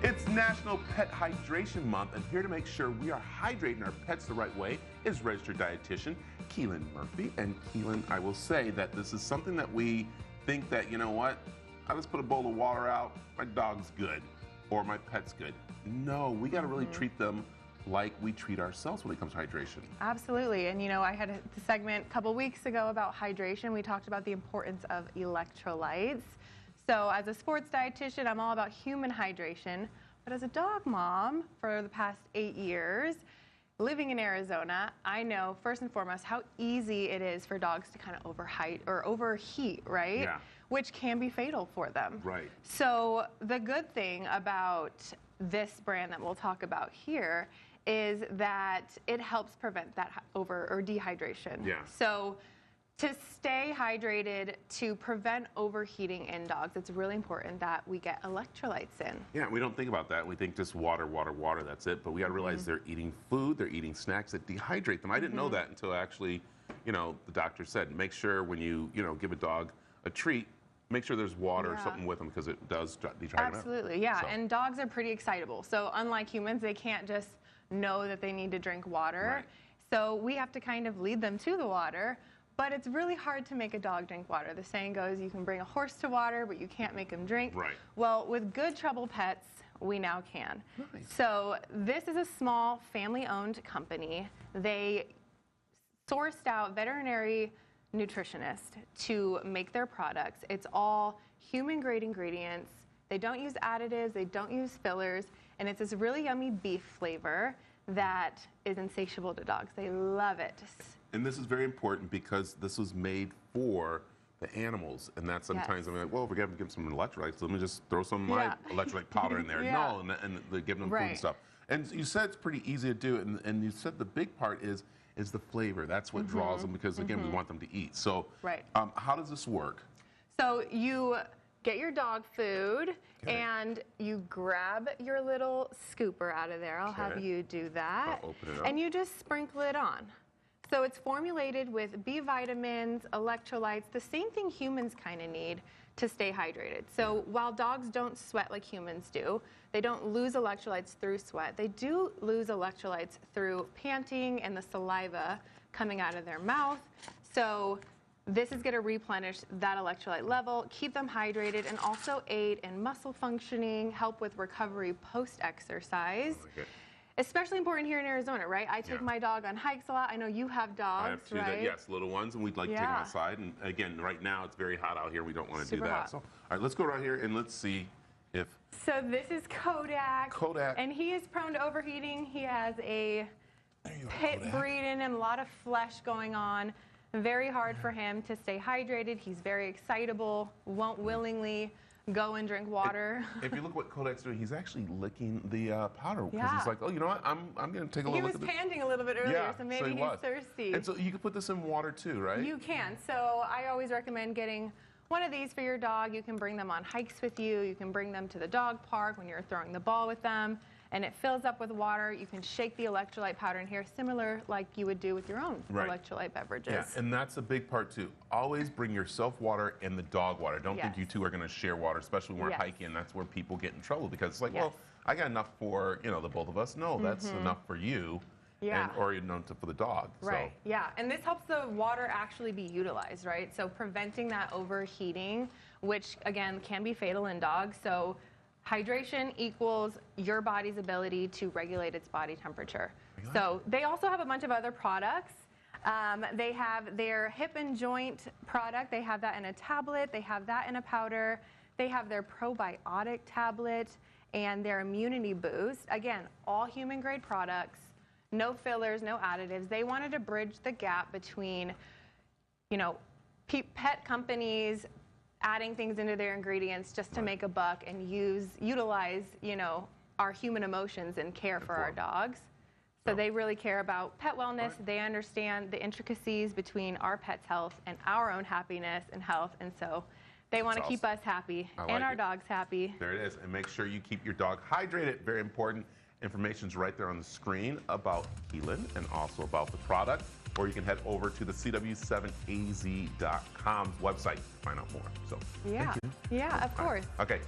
It's National Pet Hydration Month, and here to make sure we are hydrating our pets the right way is registered dietitian Keelin Murphy. And Keelin, I will say that this is something that we think that, you know what, I just put a bowl of water out, my dog's good, or my pet's good. No, we got to really treat them like we treat ourselves when it comes to hydration. Absolutely. And you know, I had a segment a couple weeks ago about hydration. We talked about the importance of electrolytes. So as a sports dietitian, I'm all about human hydration. But as a dog mom for the past 8 years, living in Arizona, I know first and foremost how easy it is for dogs to kind of overheat, right? Yeah. Which can be fatal for them. Right. So the good thing about this brand that we'll talk about here is that it helps prevent that dehydration. Yeah. So to stay hydrated, to prevent overheating in dogs, it's really important that we get electrolytes in. Yeah, we don't think about that. We think just water, water, water, that's it. But we got to realize they're eating food, they're eating snacks that dehydrate them. I didn't know that until actually, you know, the doctor said, make sure when you give a dog a treat, make sure there's water or something with them because it does dehydrate them. Absolutely, yeah. And dogs are pretty excitable. So unlike humans, they can't just know that they need to drink water. Right. So we have to kind of lead them to the water. But it's really hard to make a dog drink water. The saying goes, you can bring a horse to water, but you can't make him drink. Right. Well, with Good Trouble Pets, we now can. Nice. So this is a small family-owned company. They sourced out veterinary nutritionists to make their products. It's all human-grade ingredients. They don't use additives, they don't use fillers, and it's this really yummy beef flavor that is insatiable to dogs. They love it. And this is very important because this was made for the animals, and that sometimes I'm like, well, if we're going to give them some electrolytes, let me just throw some of my electrolyte powder in there. No, and they're giving them food and stuff. And you said it's pretty easy to do, and you said the big part is the flavor. That's what draws them because, again, we want them to eat. So how does this work? So you get your dog food, and you grab your little scooper out of there. I'll have you do that. I'll open it up. And you just sprinkle it on. So it's formulated with B vitamins, electrolytes, the same thing humans kind of need to stay hydrated. So while dogs don't sweat like humans do, they don't lose electrolytes through sweat. They do lose electrolytes through panting and the saliva coming out of their mouth. So this is going to replenish that electrolyte level, keep them hydrated, and also aid in muscle functioning, help with recovery post-exercise. Especially important here in Arizona, right? I take my dog on hikes a lot. I know you have dogs, I have two right? yes, little ones, and we'd like to take them outside. And again, right now it's very hot out here. We don't want to do that. Hot. So, all right, let's go right here and let's see if. So this is Kodak. Kodak. And he is prone to overheating. He has a pit breed in him, a lot of flesh going on. Very hard for him to stay hydrated. He's very excitable, won't willingly go and drink water. If you look what Kodak's doing, he's actually licking the powder because he's like, oh, you know what? I'm going to take a little look at this. He was panting a little bit earlier, so maybe he's thirsty. And so you can put this in water too, right? You can. So I always recommend getting one of these for your dog. You can bring them on hikes with you. You can bring them to the dog park when you're throwing the ball with them. And it fills up with water. You can shake the electrolyte powder in here, similar like you would do with your own electrolyte beverages. Yeah, and that's a big part too. Always bring yourself water and the dog water. Don't think you two are going to share water, especially when we're hiking. That's where people get in trouble because it's like, well, I got enough for the both of us. No, that's enough for you. And, or for the dog. Right, and this helps the water actually be utilized, right? So preventing that overheating, which again can be fatal in dogs. So hydration equals your body's ability to regulate its body temperature. So they also have a bunch of other products. They have their hip and joint product. They have that in a tablet. They have that in a powder. They have their probiotic tablet and their immunity boost. Again, all human grade products, no fillers, no additives. They wanted to bridge the gap between, pet companies adding things into their ingredients just to make a buck and utilize, our human emotions and care for our dogs. So they really care about pet wellness. They understand the intricacies between our pet's health and our own happiness and health. And so they want to keep us happy and our dogs happy. There it is. And make sure you keep your dog hydrated. Very important. Information's right there on the screen about Keelin and also about the product. Or you can head over to the CW7AZ.com's website to find out more. So, thank you. Yeah, of course. Okay.